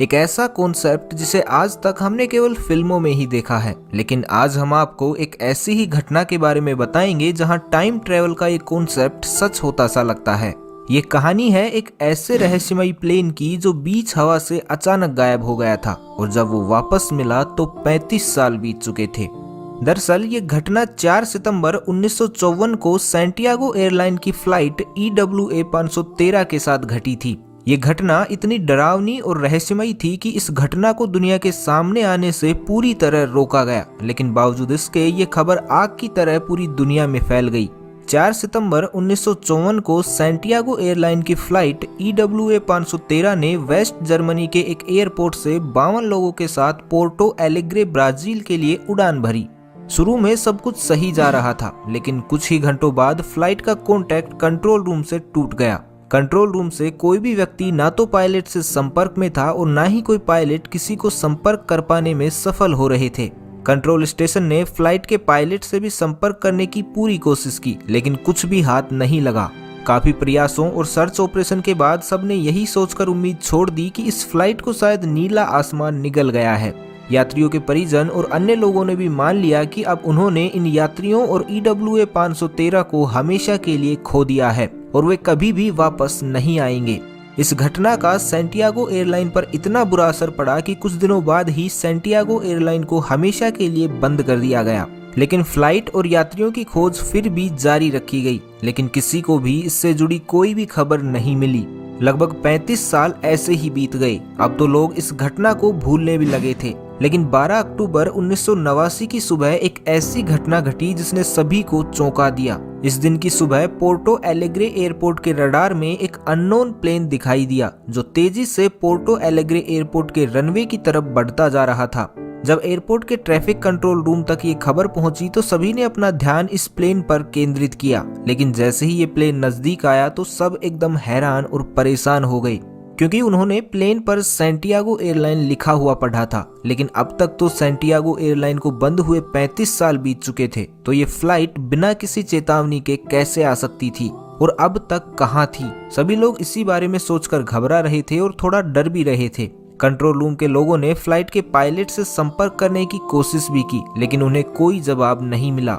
एक ऐसा कॉन्सेप्ट जिसे आज तक हमने केवल फिल्मों में ही देखा है, लेकिन आज हम आपको एक ऐसी ही घटना के बारे में बताएंगे जहां टाइम ट्रेवल का ये कॉन्सेप्ट सच होता सा लगता है। ये कहानी है एक ऐसे रहस्यमयी प्लेन की जो बीच हवा से अचानक गायब हो गया था और जब वो वापस मिला तो 35 साल बीत चुके थे। दरअसल ये घटना 4 सितंबर 1954 को सैंटियागो एयरलाइन की फ्लाइट EWA 513 के साथ घटी थी। ये घटना इतनी डरावनी और रहस्यमयी थी कि इस घटना को दुनिया के सामने आने से पूरी तरह रोका गया, लेकिन बावजूद इसके ये खबर आग की तरह पूरी दुनिया में फैल गई। 4 सितंबर 1954 को सैंटियागो एयरलाइन की फ्लाइट EWA 513 ने वेस्ट जर्मनी के एक एयरपोर्ट से 52 लोगों के साथ पोर्टो एलेग्रे ब्राजील के लिए उड़ान भरी। शुरू में सब कुछ सही जा रहा था, लेकिन कुछ ही घंटों बाद फ्लाइट का कॉन्टैक्ट कंट्रोल रूम से टूट गया। कंट्रोल रूम से कोई भी व्यक्ति ना तो पायलट से संपर्क में था और ना ही कोई पायलट किसी को संपर्क कर पाने में सफल हो रहे थे। कंट्रोल स्टेशन ने फ्लाइट के पायलट से भी संपर्क करने की पूरी कोशिश की, लेकिन कुछ भी हाथ नहीं लगा। काफी प्रयासों और सर्च ऑपरेशन के बाद सबने यही सोचकर उम्मीद छोड़ दी कि इस फ्लाइट को शायद नीला आसमान निगल गया है। यात्रियों के परिजन और अन्य लोगों ने भी मान लिया कि अब उन्होंने इन यात्रियों और EWA 513 को हमेशा के लिए खो दिया है और वे कभी भी वापस नहीं आएंगे। इस घटना का सैंटियागो एयरलाइन पर इतना बुरा असर पड़ा कि कुछ दिनों बाद ही सैंटियागो एयरलाइन को हमेशा के लिए बंद कर दिया गया। लेकिन फ्लाइट और यात्रियों की खोज फिर भी जारी रखी गई, लेकिन किसी को भी इससे जुड़ी कोई भी खबर नहीं मिली। लगभग 35 साल ऐसे ही बीत गए। अब तो लोग इस घटना को भूलने भी लगे थे, लेकिन 12 अक्टूबर 1989 की सुबह एक ऐसी घटना घटी जिसने सभी को चौंका दिया। इस दिन की सुबह पोर्टो एलेग्रे एयरपोर्ट के रडार में एक अननोन प्लेन दिखाई दिया जो तेजी से पोर्टो एलेग्रे एयरपोर्ट के रनवे की तरफ बढ़ता जा रहा था। जब एयरपोर्ट के ट्रैफिक कंट्रोल रूम तक ये खबर पहुंची तो सभी ने अपना ध्यान इस प्लेन पर केंद्रित किया, लेकिन जैसे ही ये प्लेन नजदीक आया तो सब एकदम हैरान और परेशान हो गए, क्योंकि उन्होंने प्लेन पर सैंटियागो एयरलाइन लिखा हुआ पढ़ा था। लेकिन अब तक तो सैंटियागो एयरलाइन को बंद हुए 35 साल बीत चुके थे, तो ये फ्लाइट बिना किसी चेतावनी के कैसे आ सकती थी और अब तक कहाँ थी। सभी लोग इसी बारे में सोचकर घबरा रहे थे और थोड़ा डर भी रहे थे। कंट्रोल रूम के लोगों ने फ्लाइट के पायलट से संपर्क करने की कोशिश भी की, लेकिन उन्हें कोई जवाब नहीं मिला।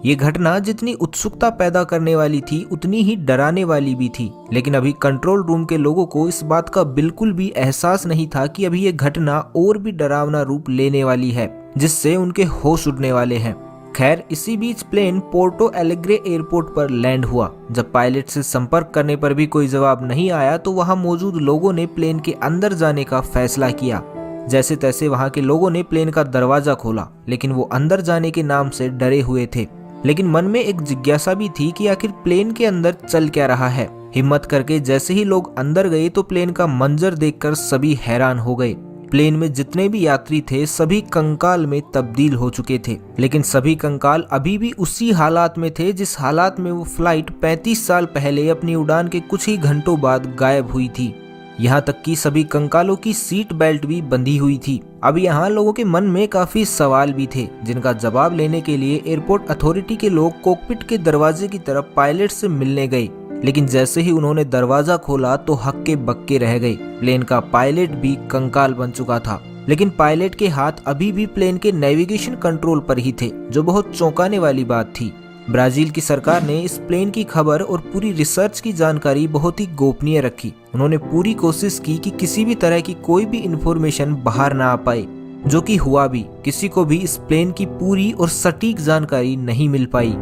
ये घटना जितनी उत्सुकता पैदा करने वाली थी उतनी ही डराने वाली भी थी, लेकिन अभी कंट्रोल रूम के लोगों को इस बात का बिल्कुल भी एहसास नहीं था कि अभी ये घटना और भी डरावना रूप लेने वाली है, जिससे उनके होश उड़ने वाले हैं। खैर, इसी बीच प्लेन पोर्टो एलेग्रे एयरपोर्ट पर लैंड हुआ। जब पायलट से संपर्क करने पर भी कोई जवाब नहीं आया तो वहां मौजूद लोगों ने प्लेन के अंदर जाने का फैसला किया। जैसे तैसे वहां के लोगों ने प्लेन का दरवाजा खोला, लेकिन वो अंदर जाने के नाम से डरे हुए थे। लेकिन मन में एक जिज्ञासा भी थी कि आखिर प्लेन के अंदर चल क्या रहा है। हिम्मत करके जैसे ही लोग अंदर गए तो प्लेन का मंजर देखकर सभी हैरान हो गए। प्लेन में जितने भी यात्री थे सभी कंकाल में तब्दील हो चुके थे, लेकिन सभी कंकाल अभी भी उसी हालात में थे जिस हालात में वो फ्लाइट 35 साल पहले अपनी उड़ान के कुछ ही घंटों बाद गायब हुई थी। यहाँ तक कि सभी कंकालों की सीट बेल्ट भी बंधी हुई थी। अब यहाँ लोगों के मन में काफी सवाल भी थे, जिनका जवाब लेने के लिए एयरपोर्ट अथॉरिटी के लोग कॉकपिट के दरवाजे की तरफ पायलट से मिलने गए, लेकिन जैसे ही उन्होंने दरवाजा खोला तो हक्के बक्के रह गए। प्लेन का पायलट भी कंकाल बन चुका था, लेकिन पायलट के हाथ अभी भी प्लेन के नेविगेशन कंट्रोल पर ही थे, जो बहुत चौंकाने वाली बात थी। ब्राजील की सरकार ने इस प्लेन की खबर और पूरी रिसर्च की जानकारी बहुत ही गोपनीय रखी। उन्होंने पूरी कोशिश की कि किसी भी तरह की कोई भी इंफॉर्मेशन बाहर ना आ पाए, जो कि हुआ भी। किसी को भी इस प्लेन की पूरी और सटीक जानकारी नहीं मिल पाई।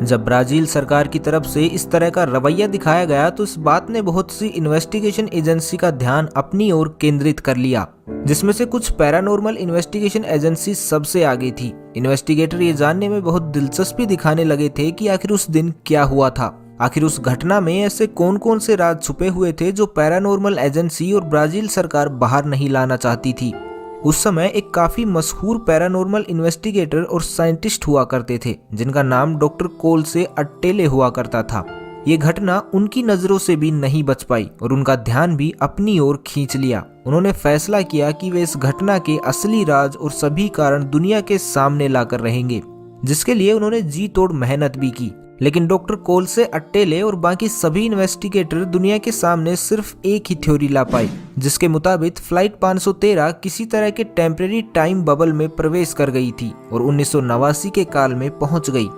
जब ब्राजील सरकार की तरफ से इस तरह का रवैया दिखाया गया तो इस बात ने बहुत सी इन्वेस्टिगेशन एजेंसी का ध्यान अपनी ओर केंद्रित कर लिया, जिसमें से कुछ पैरानॉर्मल इन्वेस्टिगेशन एजेंसी सबसे आगे थी। इन्वेस्टिगेटर ये जानने में बहुत दिलचस्पी दिखाने लगे थे कि आखिर उस दिन क्या हुआ था। आखिर उस घटना में ऐसे कौन कौन से राज छुपे हुए थे जो पैरानॉर्मल एजेंसी और ब्राजील सरकार बाहर नहीं लाना चाहती थी। उस समय एक काफी मशहूर पैरानॉर्मल इन्वेस्टिगेटर और साइंटिस्ट हुआ करते थे, जिनका नाम डॉक्टर कोल से अट्टेले हुआ करता था। ये घटना उनकी नजरों से भी नहीं बच पाई और उनका ध्यान भी अपनी ओर खींच लिया। उन्होंने फैसला किया कि वे इस घटना के असली राज और सभी कारण दुनिया के सामने लाकर रहेंगे, जिसके लिए उन्होंने जी तोड़ मेहनत भी की। लेकिन डॉक्टर कोल्से, अट्टेले और बाकी सभी इन्वेस्टिगेटर दुनिया के सामने सिर्फ एक ही थ्योरी ला पाए, जिसके मुताबिक फ्लाइट 513 किसी तरह के टेम्परेरी टाइम बबल में प्रवेश कर गई थी और 1989 के काल में पहुंच गई।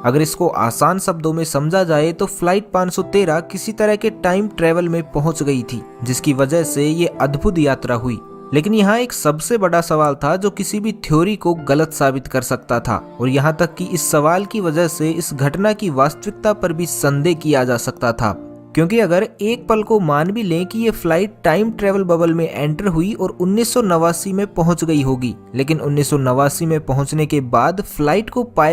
अगर इसको आसान शब्दों में समझा जाए तो फ्लाइट 513 किसी तरह के टाइम ट्रेवल में पहुंच गई थी, जिसकी वजह से ये अद्भुत यात्रा हुई। लेकिन यहाँ एक सबसे बड़ा सवाल था जो किसी भी थ्योरी को गलत साबित कर सकता था, और यहाँ तक कि इस सवाल की वजह से इस घटना की वास्तविकता पर भी संदेह किया जा सकता था। क्योंकि अगर एक पल को मान भी लें कि ये फ्लाइट टाइम ट्रेवल बबल में एंटर हुई और 1989 में पहुंच गई होगी, लेकिन 1989 में पहुंचने के बाद फ्लाइट को पायलट